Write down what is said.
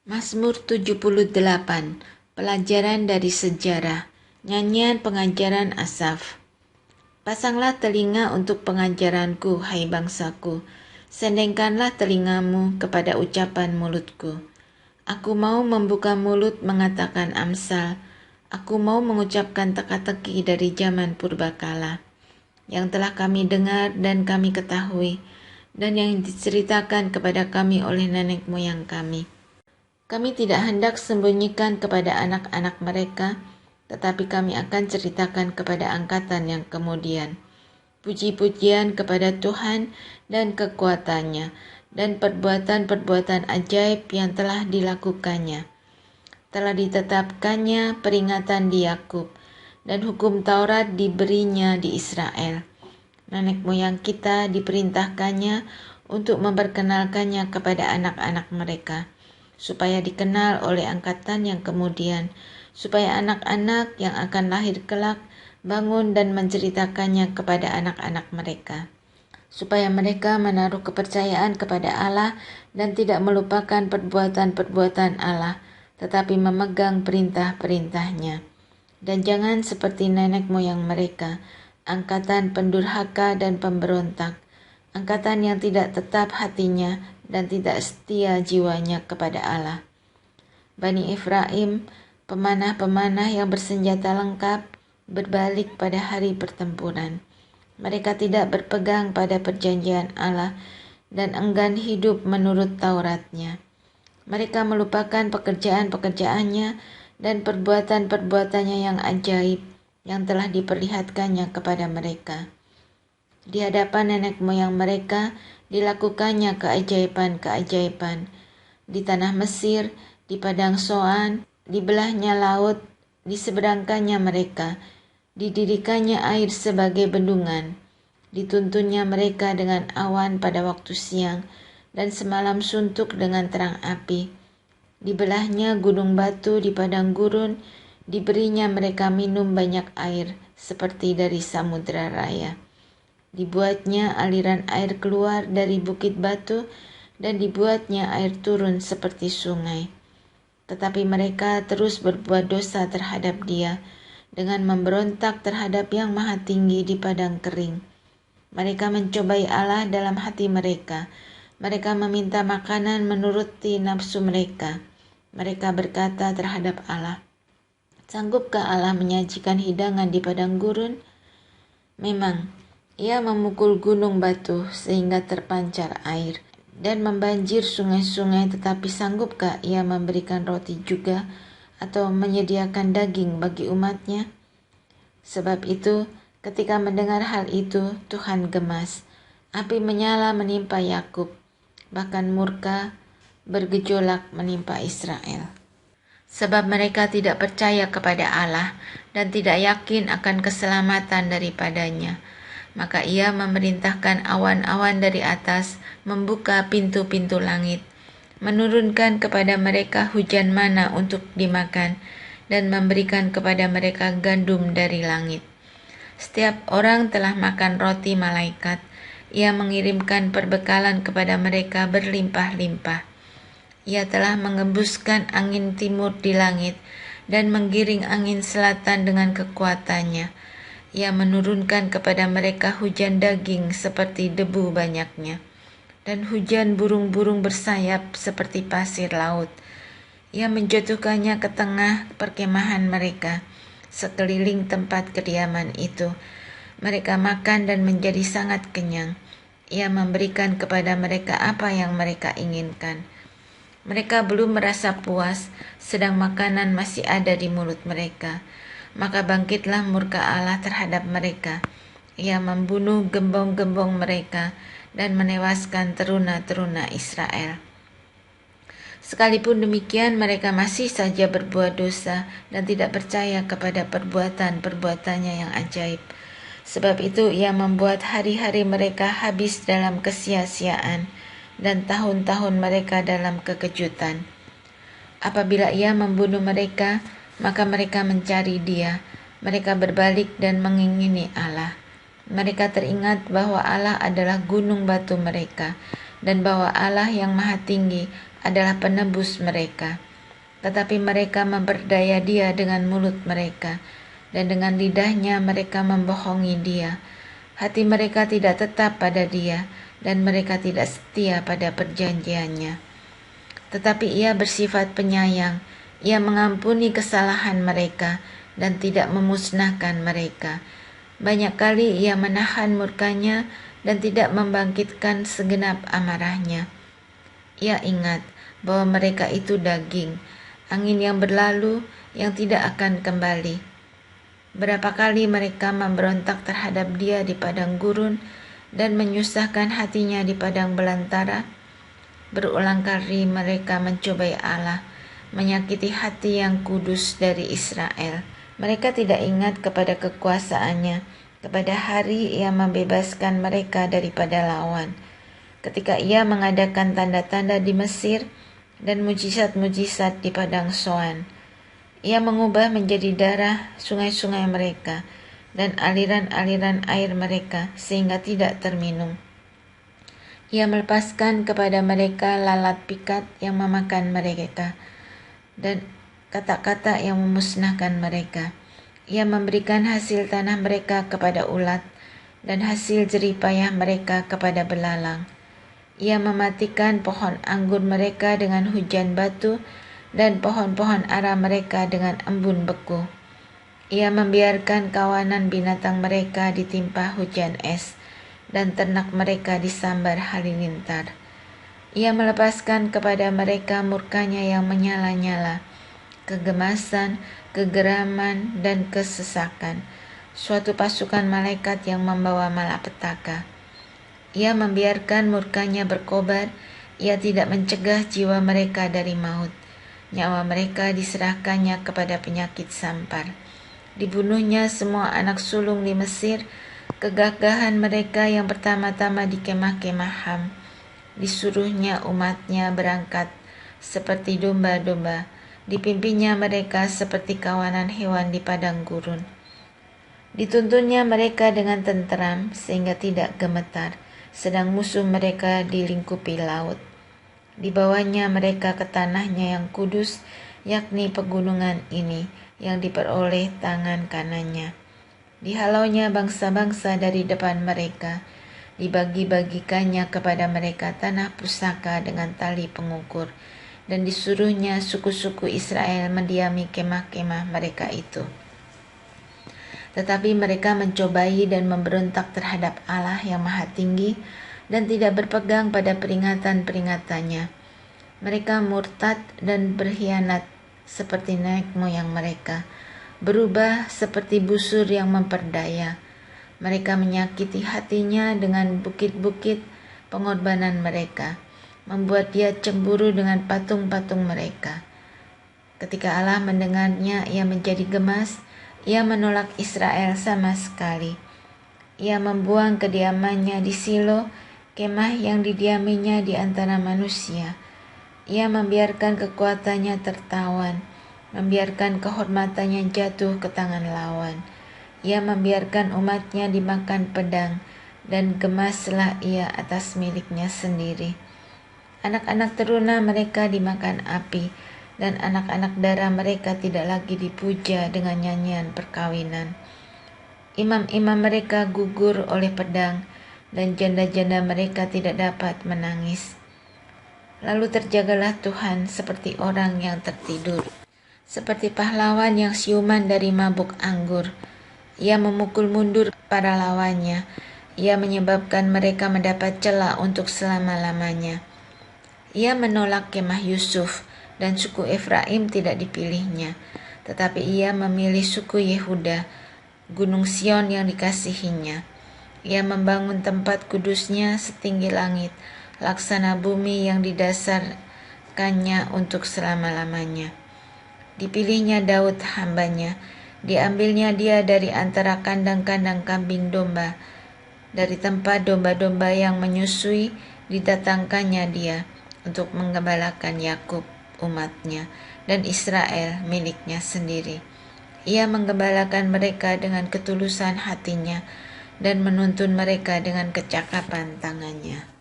Mazmur 78, pelajaran dari sejarah, nyanyian pengajaran Asaf. Pasanglah telinga untuk pengajaranku, hai bangsaku, sendengkanlah telingamu kepada ucapan mulutku. Aku mau membuka mulut mengatakan amsal, aku mau mengucapkan teka-teki dari zaman purbakala, yang telah kami dengar dan kami ketahui, dan yang diceritakan kepada kami oleh nenek moyang kami. Kami tidak hendak sembunyikan kepada anak-anak mereka, tetapi kami akan ceritakan kepada angkatan yang kemudian. Puji-pujian kepada Tuhan dan kekuatannya, dan perbuatan-perbuatan ajaib yang telah dilakukannya. Telah ditetapkannya peringatan di Yakub, dan hukum Taurat diberinya di Israel. Nenek moyang kita diperintahkannya untuk memperkenalkannya kepada anak-anak mereka, supaya dikenal oleh angkatan yang kemudian, supaya anak-anak yang akan lahir kelak bangun dan menceritakannya kepada anak-anak mereka, supaya mereka menaruh kepercayaan kepada Allah dan tidak melupakan perbuatan-perbuatan Allah, tetapi memegang perintah-perintahnya. Dan jangan seperti nenek moyang mereka, angkatan pendurhaka dan pemberontak, angkatan yang tidak tetap hatinya dan tidak setia jiwanya kepada Allah. Bani Efraim, pemanah-pemanah yang bersenjata lengkap, berbalik pada hari pertempuran. Mereka tidak berpegang pada perjanjian Allah dan enggan hidup menurut Tauratnya. Mereka melupakan pekerjaan-pekerjaannya dan perbuatan-perbuatannya yang ajaib yang telah diperlihatkannya kepada mereka. Di hadapan nenek moyang mereka dilakukannya keajaiban-keajaiban. Di tanah Mesir, di padang Soan, dibelahnya laut, diseberangkannya mereka, didirikannya air sebagai bendungan, dituntunnya mereka dengan awan pada waktu siang, dan semalam suntuk dengan terang api. Dibelahnya gunung batu di padang gurun, diberinya mereka minum banyak air, seperti dari samudera raya. Dibuatnya aliran air keluar dari bukit batu, dan dibuatnya air turun seperti sungai. Tetapi mereka terus berbuat dosa terhadap Dia, dengan memberontak terhadap Yang Maha Tinggi di padang kering. Mereka mencobai Allah dalam hati mereka. Mereka meminta makanan menuruti nafsu mereka. Mereka berkata terhadap Allah, "Sanggupkah Allah menyajikan hidangan di padang gurun?" Memang, Ia memukul gunung batu sehingga terpancar air dan membanjir sungai-sungai, tetapi sanggupkah Ia memberikan roti juga atau menyediakan daging bagi umatnya? Sebab itu, ketika mendengar hal itu, Tuhan gemas. Api menyala menimpa Yakub, bahkan murka bergejolak menimpa Israel. Sebab mereka tidak percaya kepada Allah dan tidak yakin akan keselamatan daripadanya. Maka Ia memerintahkan awan-awan dari atas membuka pintu-pintu langit, menurunkan kepada mereka hujan mana untuk dimakan, dan memberikan kepada mereka gandum dari langit. Setiap orang telah makan roti malaikat. Ia mengirimkan perbekalan kepada mereka berlimpah-limpah. Ia telah mengembuskan angin timur di langit dan menggiring angin selatan dengan kekuatannya. Ia menurunkan kepada mereka hujan daging seperti debu banyaknya, dan hujan burung-burung bersayap seperti pasir laut. Ia menjatuhkannya ke tengah perkemahan mereka, sekeliling tempat kediaman itu. Mereka makan dan menjadi sangat kenyang. Ia memberikan kepada mereka apa yang mereka inginkan. Mereka belum merasa puas, sedang makanan masih ada di mulut mereka. Maka bangkitlah murka Allah terhadap mereka. Ia membunuh gembong-gembong mereka dan menewaskan teruna-teruna Israel. Sekalipun demikian, mereka masih saja berbuat dosa dan tidak percaya kepada perbuatan-perbuatannya yang ajaib. Sebab itu Ia membuat hari-hari mereka habis dalam kesia-siaan dan tahun-tahun mereka dalam kekejutan. Apabila Ia membunuh mereka, maka mereka mencari Dia. Mereka berbalik dan mengingini Allah. Mereka teringat bahwa Allah adalah gunung batu mereka, dan bahwa Allah yang Maha Tinggi adalah penebus mereka. Tetapi mereka memperdaya Dia dengan mulut mereka, dan dengan lidahnya mereka membohongi Dia. Hati mereka tidak tetap pada Dia, dan mereka tidak setia pada perjanjiannya. Tetapi Ia bersifat penyayang, Ia mengampuni kesalahan mereka, dan tidak memusnahkan mereka. Banyak kali Ia menahan murkanya, dan tidak membangkitkan segenap amarahnya. Ia ingat bahwa mereka itu daging, angin yang berlalu yang tidak akan kembali. Berapa kali mereka memberontak terhadap Dia di padang gurun dan menyusahkan hatinya di padang belantara. Berulang kali mereka mencobai Allah, menyakiti hati yang kudus dari Israel. Mereka tidak ingat kepada kekuasaannya, kepada hari Ia membebaskan mereka daripada lawan, ketika Ia mengadakan tanda-tanda di Mesir dan mujizat-mujizat di padang Soan. Ia mengubah menjadi darah sungai-sungai mereka dan aliran-aliran air mereka sehingga tidak terminum. Ia melepaskan kepada mereka lalat pikat yang memakan mereka dan kata-kata yang memusnahkan mereka. Ia memberikan hasil tanah mereka kepada ulat dan hasil jerih payah mereka kepada belalang. Ia mematikan pohon anggur mereka dengan hujan batu dan pohon-pohon ara mereka dengan embun beku. Ia membiarkan kawanan binatang mereka ditimpa hujan es dan ternak mereka disambar halilintar. Ia melepaskan kepada mereka murkanya yang menyala-nyala, kegemasan, kegeraman, dan kesesakan, suatu pasukan malaikat yang membawa malapetaka. Ia membiarkan murkanya berkobar, Ia tidak mencegah jiwa mereka dari maut. Nyawa mereka diserahkannya kepada penyakit sampar. Dibunuhnya semua anak sulung di Mesir, kegagahan mereka yang pertama-tama di kemah-kemah Ham. Disuruhnya umatnya berangkat seperti domba-domba, dipimpinnya mereka seperti kawanan hewan di padang gurun. Dituntunnya mereka dengan tenteram sehingga tidak gemetar, sedang musuh mereka dilingkupi laut. Dibawanya mereka ke tanahnya yang kudus, yakni pegunungan ini yang diperoleh tangan kanannya. Dihalaunya bangsa-bangsa dari depan mereka, dibagi-bagikannya kepada mereka tanah pusaka dengan tali pengukur, dan disuruhnya suku-suku Israel mendiami kemah-kemah mereka itu. Tetapi mereka mencobai dan memberontak terhadap Allah yang Maha Tinggi dan tidak berpegang pada peringatan-peringatannya. Mereka murtad dan berkhianat seperti nenek moyang mereka, berubah seperti busur yang memperdaya. Mereka menyakiti hatinya dengan bukit-bukit pengorbanan mereka, membuat Dia cemburu dengan patung-patung mereka. Ketika Allah mendengarnya, Ia menjadi gemas. Ia menolak Israel sama sekali. Ia membuang kediamannya di Silo, kemah yang didiaminya di antara manusia. Ia membiarkan kekuatannya tertawan, membiarkan kehormatannya jatuh ke tangan lawan. Ia membiarkan umatnya dimakan pedang, dan gemaslah Ia atas miliknya sendiri. Anak-anak teruna mereka dimakan api, dan anak-anak dara mereka tidak lagi dipuja dengan nyanyian perkawinan. Imam-imam mereka gugur oleh pedang, dan janda-janda mereka tidak dapat menangis. Lalu terjagalah Tuhan seperti orang yang tertidur, seperti pahlawan yang siuman dari mabuk anggur. Ia memukul mundur para lawannya. Ia menyebabkan mereka mendapat celah untuk selama-lamanya. Ia menolak kemah Yusuf, dan suku Efraim tidak dipilihnya. Tetapi Ia memilih suku Yehuda, gunung Sion yang dikasihinya. Ia membangun tempat kudusnya setinggi langit, laksana bumi yang didasarkannya untuk selama-lamanya. Dipilihnya Daud hambanya, diambilnya dia dari antara kandang-kandang kambing domba, dari tempat domba-domba yang menyusui, didatangkannya dia untuk menggembalakan Yakub umatnya dan Israel miliknya sendiri. Ia menggembalakan mereka dengan ketulusan hatinya, dan menuntun mereka dengan kecakapan tangannya.